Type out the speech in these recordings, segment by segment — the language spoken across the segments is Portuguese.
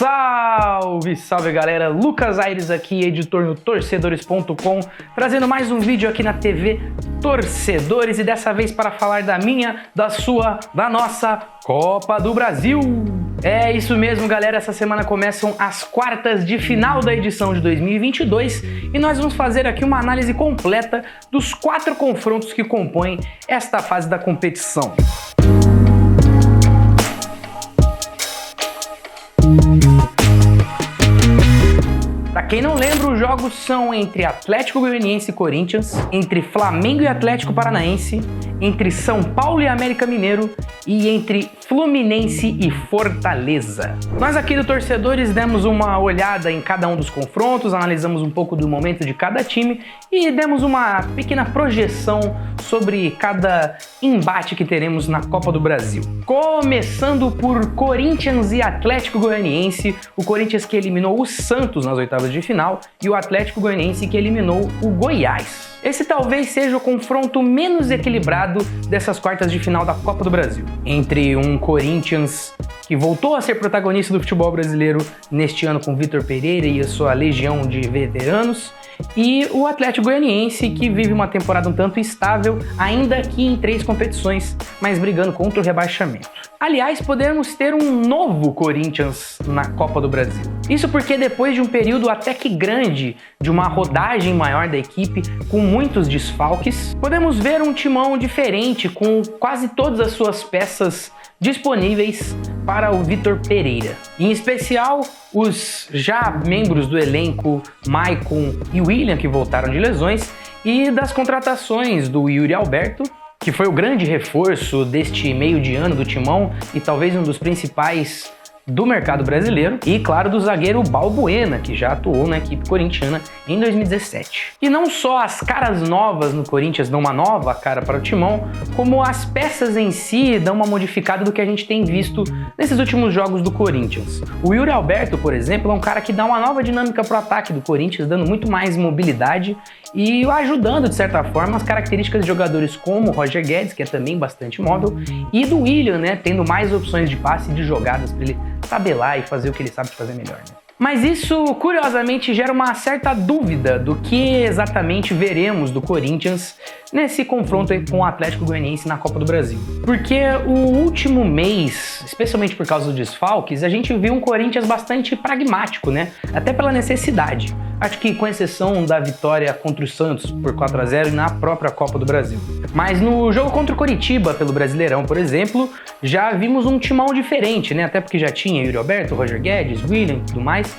Salve, salve galera, Lucas Aires aqui, editor no Torcedores.com, trazendo mais um vídeo aqui na TV Torcedores e dessa vez para falar da minha, da sua, da nossa Copa do Brasil. É isso mesmo galera, essa semana começam as quartas de final da edição de 2022 e nós vamos fazer aqui uma análise completa dos 4 confrontos que compõem esta fase da competição. Pra quem não lembra, os jogos são entre Atlético Goianiense e Corinthians, entre Flamengo e Atlético Paranaense, entre São Paulo e América Mineiro e entre Fluminense e Fortaleza. Nós aqui do Torcedores demos uma olhada em cada um dos confrontos, analisamos um pouco do momento de cada time e demos uma pequena projeção sobre cada embate que teremos na Copa do Brasil. Começando por Corinthians e Atlético Goianiense, o Corinthians que eliminou o Santos nas oitavas de final e o Atlético Goianiense que eliminou o Goiás. Esse talvez seja o confronto menos equilibrado dessas quartas de final da Copa do Brasil. Entre um Corinthians que voltou a ser protagonista do futebol brasileiro neste ano com Vitor Pereira e a sua legião de veteranos, e o Atlético Goianiense que vive uma temporada um tanto instável, ainda que em 3 competições, mas brigando contra o rebaixamento. Aliás, podemos ter um novo Corinthians na Copa do Brasil. Isso porque depois de um período até que grande de uma rodagem maior da equipe, com muitos desfalques, podemos ver um timão diferente com quase todas as suas peças disponíveis para o Vitor Pereira. Em especial, os já membros do elenco, Maicon e William, que voltaram de lesões, e das contratações do Yuri Alberto, que foi o grande reforço deste meio de ano do timão e talvez um dos principais do mercado brasileiro, e claro do zagueiro Balbuena, que já atuou na equipe corintiana em 2017. E não só as caras novas no Corinthians dão uma nova cara para o timão, como as peças em si dão uma modificada do que a gente tem visto nesses últimos jogos do Corinthians. O Yuri Alberto, por exemplo, é um cara que dá uma nova dinâmica para o ataque do Corinthians, dando muito mais mobilidade e ajudando, de certa forma, as características de jogadores como o Roger Guedes, que é também bastante móvel, e do William, né, tendo mais opções de passe e de jogadas para ele tabelar e fazer o que ele sabe fazer melhor, né? Mas isso, curiosamente, gera uma certa dúvida do que exatamente veremos do Corinthians nesse confronto com o Atlético Goianiense na Copa do Brasil. Porque o último mês, especialmente por causa dos desfalques, a gente viu um Corinthians bastante pragmático, né? Até pela necessidade. Acho que com exceção da vitória contra o Santos por 4-0 na própria Copa do Brasil. Mas no jogo contra o Coritiba pelo Brasileirão, por exemplo, já vimos um timão diferente, né? Até porque já tinha Yuri Alberto, Roger Guedes, William e tudo mais.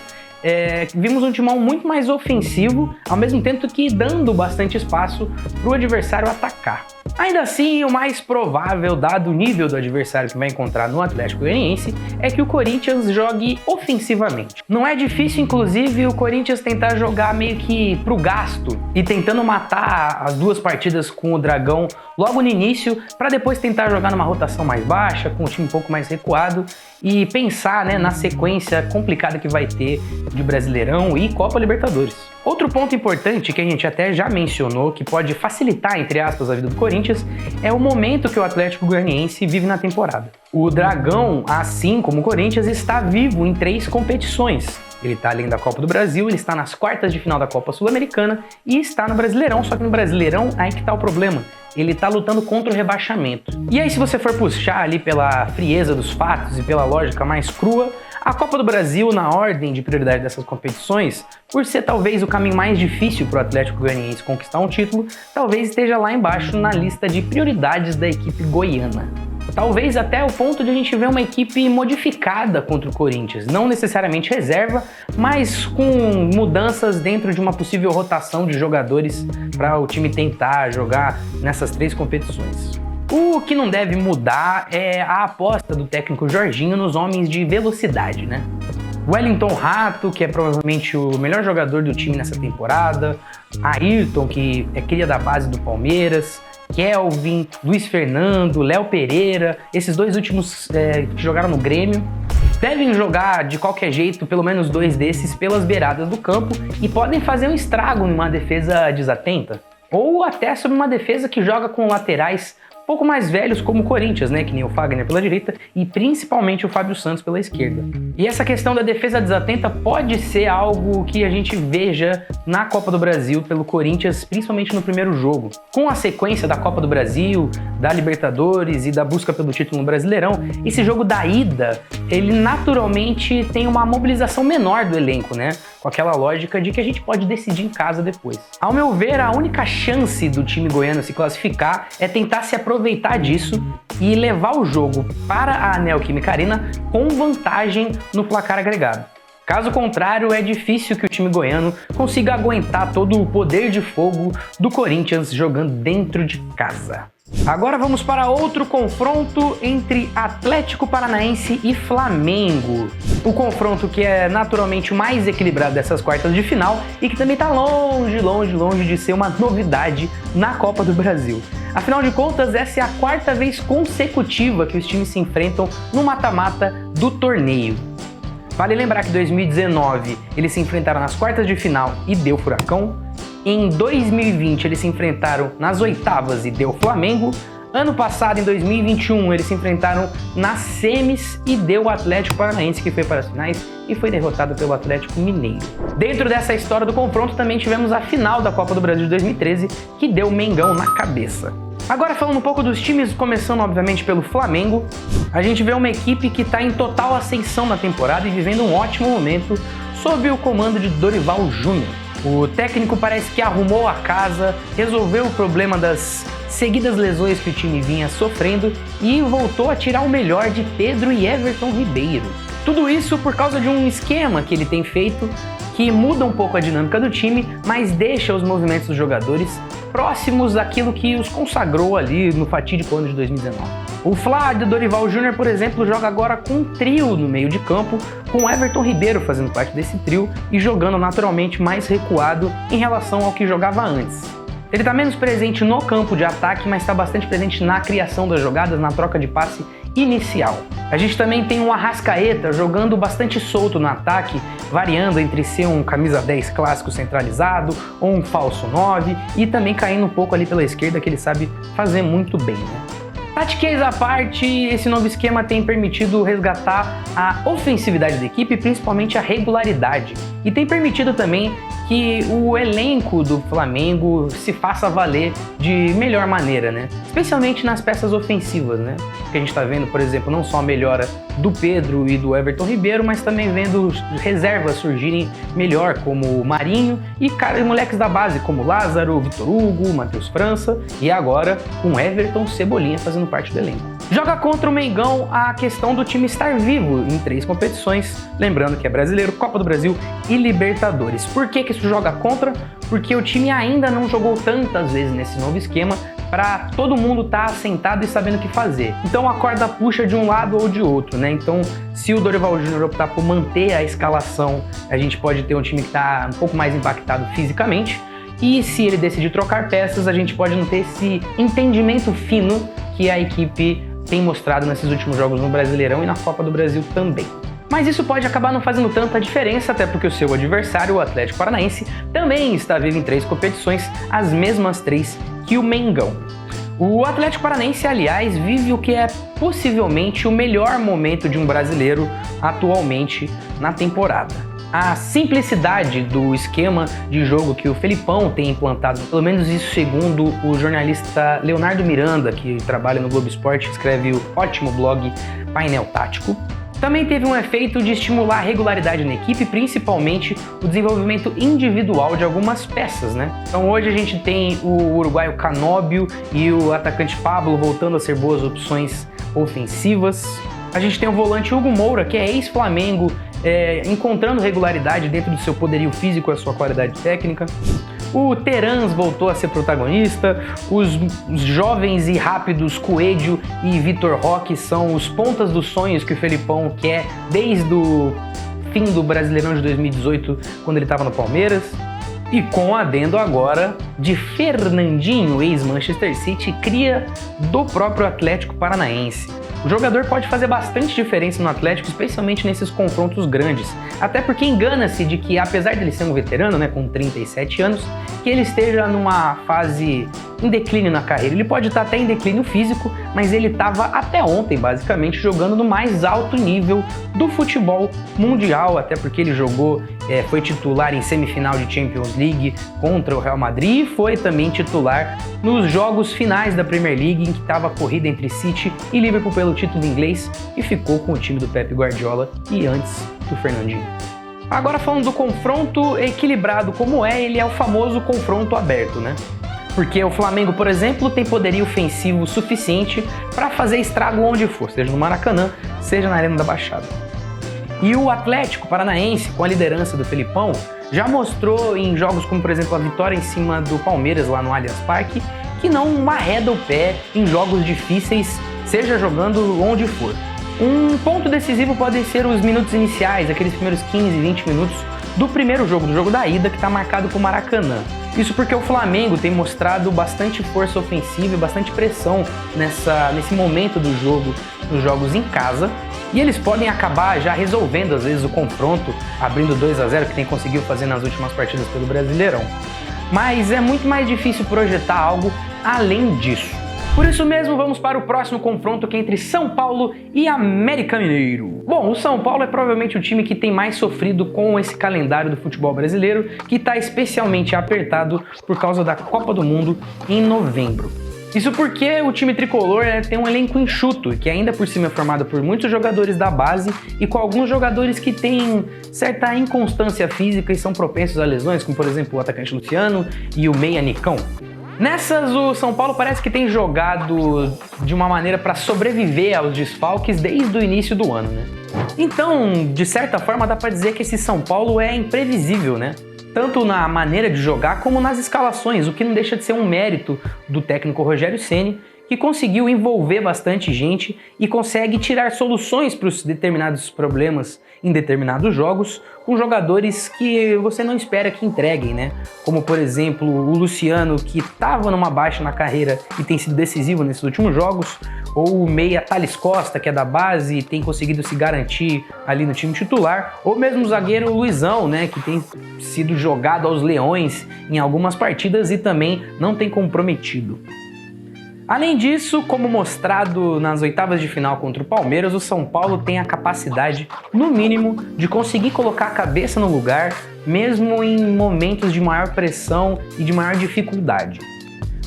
Vimos um timão muito mais ofensivo, ao mesmo tempo que dando bastante espaço para o adversário atacar. Ainda assim, o mais provável, dado o nível do adversário que vai encontrar no Atlético Goianiense, é que o Corinthians jogue ofensivamente. Não é difícil, inclusive, o Corinthians tentar jogar meio que pro gasto e tentando matar as 2 partidas com o Dragão logo no início, para depois tentar jogar numa rotação mais baixa, com o time um pouco mais recuado e pensar, né, na sequência complicada que vai ter de Brasileirão e Copa Libertadores. Outro ponto importante que a gente até já mencionou, que pode facilitar, entre aspas, a vida do Corinthians, é o momento que o Atlético Goianiense vive na temporada. O Dragão, assim como o Corinthians, está vivo em 3 competições. Ele está além da Copa do Brasil, ele está nas quartas de final da Copa Sul-Americana e está no Brasileirão, só que no Brasileirão aí que está o problema. Ele está lutando contra o rebaixamento. E aí, se você for puxar ali pela frieza dos fatos e pela lógica mais crua, a Copa do Brasil, na ordem de prioridade dessas competições, por ser talvez o caminho mais difícil para o Atlético Goianiense conquistar um título, talvez esteja lá embaixo na lista de prioridades da equipe goiana. Talvez até o ponto de a gente ver uma equipe modificada contra o Corinthians, não necessariamente reserva, mas com mudanças dentro de uma possível rotação de jogadores para o time tentar jogar nessas 3 competições. O que não deve mudar é a aposta do técnico Jorginho nos homens de velocidade, né? Wellington Rato, que é provavelmente o melhor jogador do time nessa temporada, Ayrton, que é cria da base do Palmeiras, Kelvin, Luiz Fernando, Léo Pereira, esses 2 últimos que jogaram no Grêmio, devem jogar de qualquer jeito, pelo menos 2 desses, pelas beiradas do campo e podem fazer um estrago numa defesa desatenta. Ou até sobre uma defesa que joga com laterais pouco mais velhos como o Corinthians, né, que nem o Fagner pela direita e principalmente o Fábio Santos pela esquerda. E essa questão da defesa desatenta pode ser algo que a gente veja na Copa do Brasil pelo Corinthians, principalmente no primeiro jogo. Com a sequência da Copa do Brasil, da Libertadores e da busca pelo título no Brasileirão, esse jogo da ida, ele naturalmente tem uma mobilização menor do elenco, né? Com aquela lógica de que a gente pode decidir em casa depois. Ao meu ver, a única chance do time goiano se classificar é tentar se aproveitar disso e levar o jogo para a Neoquímica Arena com vantagem no placar agregado. Caso contrário, é difícil que o time goiano consiga aguentar todo o poder de fogo do Corinthians jogando dentro de casa. Agora vamos para outro confronto entre Atlético Paranaense e Flamengo. O confronto que é naturalmente o mais equilibrado dessas quartas de final e que também está longe de ser uma novidade na Copa do Brasil. Afinal de contas, essa é a quarta vez consecutiva que os times se enfrentam no mata-mata do torneio. Vale lembrar que em 2019 eles se enfrentaram nas quartas de final e deu Furacão. Em 2020 eles se enfrentaram nas oitavas e deu Flamengo. Ano passado, em 2021, eles se enfrentaram nas semis e deu o Atlético Paranaense, que foi para as finais e foi derrotado pelo Atlético Mineiro. Dentro dessa história do confronto também tivemos a final da Copa do Brasil de 2013, que deu o Mengão na cabeça. Agora falando um pouco dos times, começando obviamente pelo Flamengo, a gente vê uma equipe que está em total ascensão na temporada e vivendo um ótimo momento sob o comando de Dorival Júnior. O técnico parece que arrumou a casa, resolveu o problema das seguidas lesões que o time vinha sofrendo e voltou a tirar o melhor de Pedro e Everton Ribeiro. Tudo isso por causa de um esquema que ele tem feito que muda um pouco a dinâmica do time, mas deixa os movimentos dos jogadores próximos daquilo que os consagrou ali no fatídico ano de 2019. O Fla de Dorival Júnior, por exemplo, joga agora com um trio no meio de campo, com Everton Ribeiro fazendo parte desse trio e jogando naturalmente mais recuado em relação ao que jogava antes. Ele está menos presente no campo de ataque, mas está bastante presente na criação das jogadas, na troca de passe inicial. A gente também tem um Arrascaeta jogando bastante solto no ataque, variando entre ser um camisa 10 clássico centralizado ou um falso 9 e também caindo um pouco ali pela esquerda, que ele sabe fazer muito bem, né? Tatiquez à parte, esse novo esquema tem permitido resgatar a ofensividade da equipe, principalmente a regularidade, e tem permitido também que o elenco do Flamengo se faça valer de melhor maneira, né? Especialmente nas peças ofensivas, né? Que a gente tá vendo, por exemplo, não só a melhora do Pedro e do Everton Ribeiro, mas também vendo reservas surgirem melhor, como o Marinho e moleques da base, como Lázaro, Vitor Hugo, Matheus França e agora com Everton Cebolinha fazendo parte do elenco. Joga contra o Mengão a questão do time estar vivo em 3 competições, lembrando que é Brasileiro, Copa do Brasil e Libertadores. Por que isso joga contra? Porque o time ainda não jogou tantas vezes nesse novo esquema para todo mundo estar assentado e sabendo o que fazer. Então a corda puxa de um lado ou de outro, né? Então se o Dorival Júnior optar por manter a escalação, a gente pode ter um time que está um pouco mais impactado fisicamente. E se ele decidir trocar peças, a gente pode não ter esse entendimento fino que a equipe tem mostrado nesses últimos jogos no Brasileirão e na Copa do Brasil também. Mas isso pode acabar não fazendo tanta diferença, até porque o seu adversário, o Atlético Paranaense, também está vivo em 3 competições, as mesmas 3 que o Mengão. O Atlético Paranaense, aliás, vive o que é possivelmente o melhor momento de um brasileiro atualmente na temporada. A simplicidade do esquema de jogo que o Felipão tem implantado, pelo menos isso segundo o jornalista Leonardo Miranda, que trabalha no Globo Esporte, escreve o ótimo blog Painel Tático, também teve um efeito de estimular a regularidade na equipe, principalmente o desenvolvimento individual de algumas peças, né? Então hoje a gente tem o uruguaio Canóbio e o atacante Pablo voltando a ser boas opções ofensivas. A gente tem o volante Hugo Moura, que é ex-Flamengo, encontrando regularidade dentro do seu poderio físico e a sua qualidade técnica. O Terans voltou a ser protagonista, os jovens e rápidos Coelho e Vitor Roque são os pontas dos sonhos que o Felipão quer desde o fim do Brasileirão de 2018, quando ele estava no Palmeiras. E com o adendo agora de Fernandinho, ex-Manchester City, cria do próprio Atlético Paranaense. O jogador pode fazer bastante diferença no Atlético, especialmente nesses confrontos grandes. Até porque engana-se de que, apesar dele ser um veterano, né, com 37 anos, que ele esteja numa fase em declínio na carreira. Ele pode estar até em declínio físico, mas ele estava até ontem, basicamente, jogando no mais alto nível do futebol mundial, até porque ele foi titular em semifinal de Champions League contra o Real Madrid e foi também titular nos jogos finais da Premier League, em que estava a corrida entre City e Liverpool pelo título inglês e ficou com o time do Pep Guardiola e antes do Fernandinho. Agora falando do confronto equilibrado como ele é o famoso confronto aberto, né? Porque o Flamengo, por exemplo, tem poderio ofensivo suficiente para fazer estrago onde for, seja no Maracanã, seja na Arena da Baixada. E o Atlético Paranaense, com a liderança do Felipão, já mostrou em jogos como, por exemplo, a vitória em cima do Palmeiras lá no Allianz Parque, que não arreda o pé em jogos difíceis, seja jogando onde for. Um ponto decisivo podem ser os minutos iniciais, aqueles primeiros 15, 20 minutos do primeiro jogo, do jogo da ida, que está marcado para o Maracanã. Isso porque o Flamengo tem mostrado bastante força ofensiva e bastante pressão nesse momento do jogo, nos jogos em casa, e eles podem acabar já resolvendo às vezes o confronto, abrindo 2-0, que tem conseguido fazer nas últimas partidas pelo Brasileirão. Mas é muito mais difícil projetar algo além disso. Por isso mesmo, vamos para o próximo confronto, que é entre São Paulo e América Mineiro. Bom, o São Paulo é provavelmente o time que tem mais sofrido com esse calendário do futebol brasileiro, que está especialmente apertado por causa da Copa do Mundo em novembro. Isso porque o time tricolor tem um elenco enxuto, que ainda por cima é formado por muitos jogadores da base e com alguns jogadores que têm certa inconstância física e são propensos a lesões, como por exemplo o atacante Luciano e o meia Nicão. Nessas, o São Paulo parece que tem jogado de uma maneira para sobreviver aos desfalques desde o início do ano, né? Então, de certa forma, dá para dizer que esse São Paulo é imprevisível, né? Tanto na maneira de jogar como nas escalações, o que não deixa de ser um mérito do técnico Rogério Ceni, que conseguiu envolver bastante gente e consegue tirar soluções para os determinados problemas em determinados jogos com jogadores que você não espera que entreguem, né? Como, por exemplo, o Luciano, que estava numa baixa na carreira e tem sido decisivo nesses últimos jogos, ou o meia Thales Costa, que é da base e tem conseguido se garantir ali no time titular, ou mesmo o zagueiro Luizão, né, que tem sido jogado aos leões em algumas partidas e também não tem comprometido. Além disso, como mostrado nas oitavas de final contra o Palmeiras, o São Paulo tem a capacidade, no mínimo, de conseguir colocar a cabeça no lugar, mesmo em momentos de maior pressão e de maior dificuldade.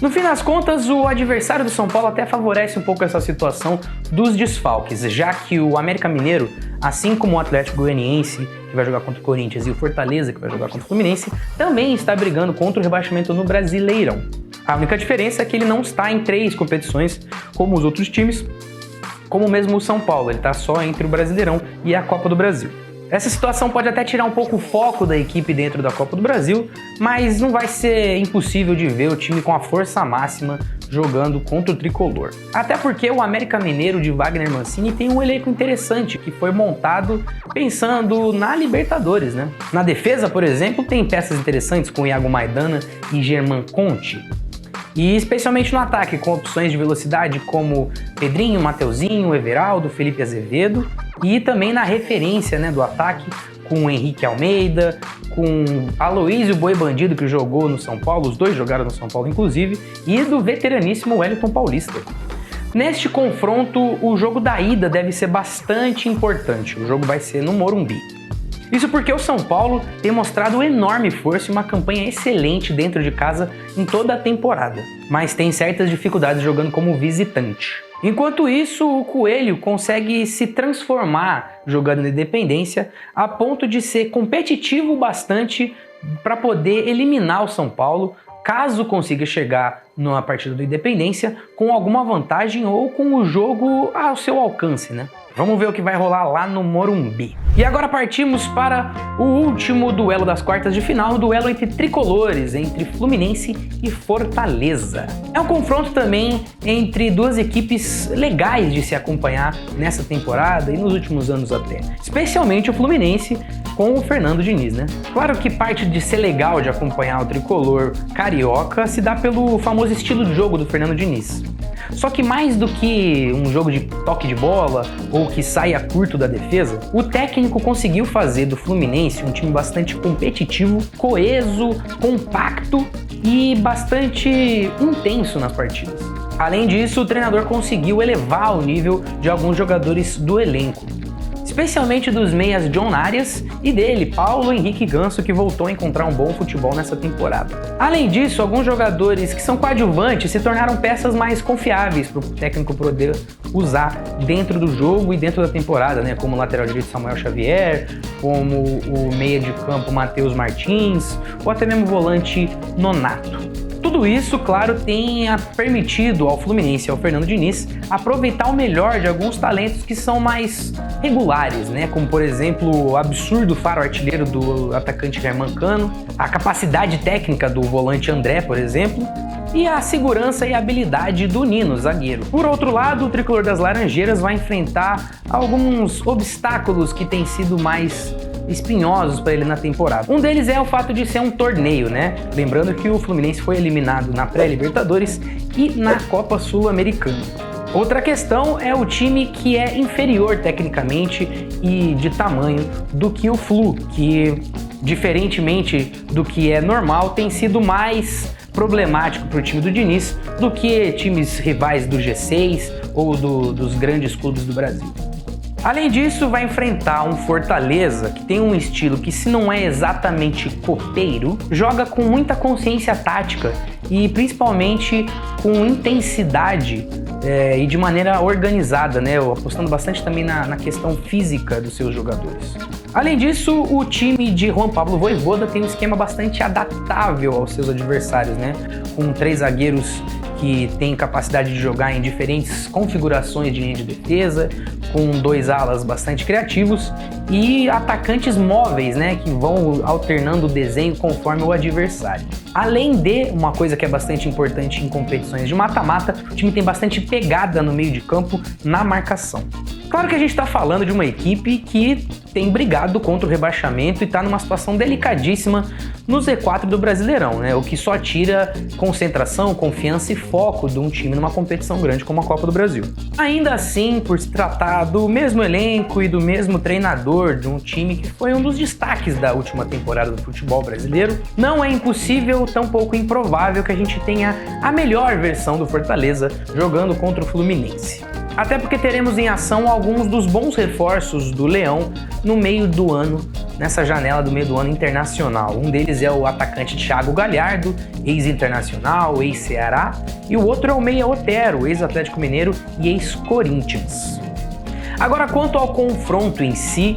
No fim das contas, o adversário do São Paulo até favorece um pouco essa situação dos desfalques, já que o América Mineiro, assim como o Atlético Goianiense, que vai jogar contra o Corinthians, e o Fortaleza, que vai jogar contra o Fluminense, também está brigando contra o rebaixamento no Brasileirão. A única diferença é que ele não está em 3 competições como os outros times, como mesmo o São Paulo, ele está só entre o Brasileirão e a Copa do Brasil. Essa situação pode até tirar um pouco o foco da equipe dentro da Copa do Brasil, mas não vai ser impossível de ver o time com a força máxima jogando contra o tricolor. Até porque o América Mineiro de Wagner Mancini tem um elenco interessante que foi montado pensando na Libertadores, né? Na defesa, por exemplo, tem peças interessantes com Iago Maidana e Germán Conte. E especialmente no ataque, com opções de velocidade como Pedrinho, Mateuzinho, Everaldo, Felipe Azevedo, e também na referência, né, do ataque com o Henrique Almeida, com Aloísio Boi Bandido, que jogou no São Paulo, os dois jogaram no São Paulo inclusive, e do veteraníssimo Wellington Paulista. Neste confronto, o jogo da ida deve ser bastante importante, o jogo vai ser no Morumbi. Isso porque o São Paulo tem mostrado enorme força e uma campanha excelente dentro de casa em toda a temporada, mas tem certas dificuldades jogando como visitante. Enquanto isso, o Coelho consegue se transformar jogando na Independência a ponto de ser competitivo bastante para poder eliminar o São Paulo, caso consiga chegar numa partida do Independência com alguma vantagem ou com o jogo ao seu alcance, né? Vamos ver o que vai rolar lá no Morumbi. E agora partimos para o último duelo das quartas de final, o duelo entre tricolores, entre Fluminense e Fortaleza. É um confronto também entre duas equipes legais de se acompanhar nessa temporada e nos últimos anos até. Especialmente o Fluminense com o Fernando Diniz, né? Claro que parte de ser legal de acompanhar o tricolor carioca se dá pelo famoso estilo de jogo do Fernando Diniz. Só que mais do que um jogo de toque de bola ou que saia curto da defesa, o técnico conseguiu fazer do Fluminense um time bastante competitivo, coeso, compacto e bastante intenso nas partidas. Além disso, o treinador conseguiu elevar o nível de alguns jogadores do elenco, especialmente dos meias John Arias e dele, Paulo Henrique Ganso, que voltou a encontrar um bom futebol nessa temporada. Além disso, alguns jogadores que são coadjuvantes se tornaram peças mais confiáveis para o técnico poder usar dentro do jogo e dentro da temporada, né? Como o lateral direito Samuel Xavier, como o meia de campo Matheus Martins, ou até mesmo o volante Nonato. Tudo isso, claro, tem permitido ao Fluminense e ao Fernando Diniz aproveitar o melhor de alguns talentos que são mais regulares, né? Como, por exemplo, o absurdo faro artilheiro do atacante Germancano, a capacidade técnica do volante André, por exemplo, e a segurança e habilidade do Nino, zagueiro. Por outro lado, o tricolor das Laranjeiras vai enfrentar alguns obstáculos que têm sido mais espinhosos para ele na temporada. Um deles é o fato de ser um torneio, né? Lembrando que o Fluminense foi eliminado na pré-Libertadores e na Copa Sul-Americana. Outra questão é o time que é inferior tecnicamente e de tamanho do que o Flu, que, diferentemente do que é normal, tem sido mais problemático para o time do Diniz do que times rivais do G6 ou dos grandes clubes do Brasil. Além disso, vai enfrentar um Fortaleza que tem um estilo que, se não é exatamente copeiro, joga com muita consciência tática e principalmente com intensidade e de maneira organizada, né? Apostando bastante também na questão física dos seus jogadores. Além disso, o time de Juan Pablo Vojvoda tem um esquema bastante adaptável aos seus adversários, né? Com 3 zagueiros que têm capacidade de jogar em diferentes configurações de linha de defesa, com 2 alas bastante criativos e atacantes móveis, né, que vão alternando o desenho conforme o adversário. Além de uma coisa que é bastante importante em competições de mata-mata, o time tem bastante pegada no meio de campo na marcação. Claro que a gente está falando de uma equipe que tem brigado contra o rebaixamento e está numa situação delicadíssima no Z4 do Brasileirão, né? O que só tira concentração, confiança e foco de um time numa competição grande como a Copa do Brasil. Ainda assim, por se tratar do mesmo elenco e do mesmo treinador de um time que foi um dos destaques da última temporada do futebol brasileiro, não é impossível, tampouco improvável que a gente tenha a melhor versão do Fortaleza jogando contra o Fluminense. Até porque teremos em ação alguns dos bons reforços do Leão no meio do ano, nessa janela do meio do ano internacional. Um deles é o atacante Thiago Galhardo, ex-internacional, ex-Ceará, e o outro é o meia Otero, ex-Atlético Mineiro e ex-Corinthians. Agora, quanto ao confronto em si,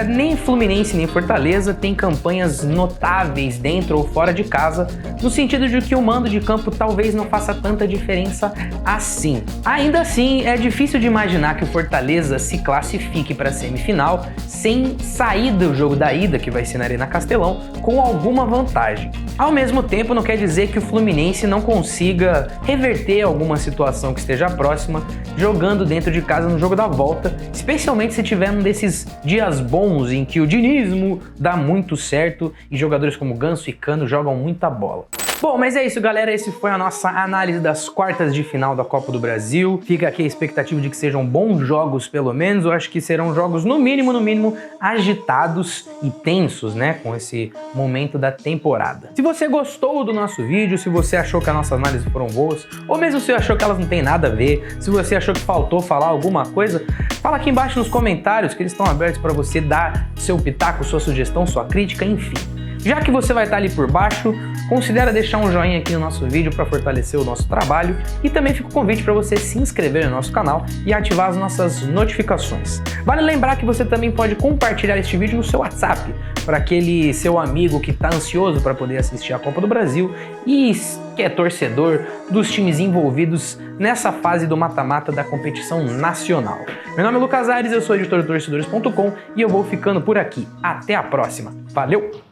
nem Fluminense nem Fortaleza tem campanhas notáveis dentro ou fora de casa, no sentido de que o mando de campo talvez não faça tanta diferença assim. Ainda assim, é difícil de imaginar que o Fortaleza se classifique para a semifinal sem sair do jogo da ida, que vai ser na Arena Castelão, com alguma vantagem. Ao mesmo tempo, não quer dizer que o Fluminense não consiga reverter alguma situação que esteja próxima, jogando dentro de casa no jogo da volta, especialmente se tiver um desses dias bons em que o dinismo dá muito certo e jogadores como Ganso e Cano jogam muita bola. Bom, mas é isso, galera. Esse foi a nossa análise das quartas de final da Copa do Brasil. Fica aqui a expectativa de que sejam bons jogos, pelo menos. Eu acho que serão jogos, no mínimo, agitados e tensos, né? Com esse momento da temporada. Se você gostou do nosso vídeo, se você achou que as nossas análises foram boas, ou mesmo se você achou que elas não têm nada a ver, se você achou que faltou falar alguma coisa, fala aqui embaixo nos comentários, que eles estão abertos para você dar seu pitaco, sua sugestão, sua crítica, enfim. Já que você vai estar ali por baixo, considera deixar um joinha aqui no nosso vídeo para fortalecer o nosso trabalho e também fica o convite para você se inscrever no nosso canal e ativar as nossas notificações. Vale lembrar que você também pode compartilhar este vídeo no seu WhatsApp para aquele seu amigo que está ansioso para poder assistir a Copa do Brasil e que é torcedor dos times envolvidos nessa fase do mata-mata da competição nacional. Meu nome é Lucas Aires, eu sou editor do torcedores.com e eu vou ficando por aqui. Até a próxima. Valeu!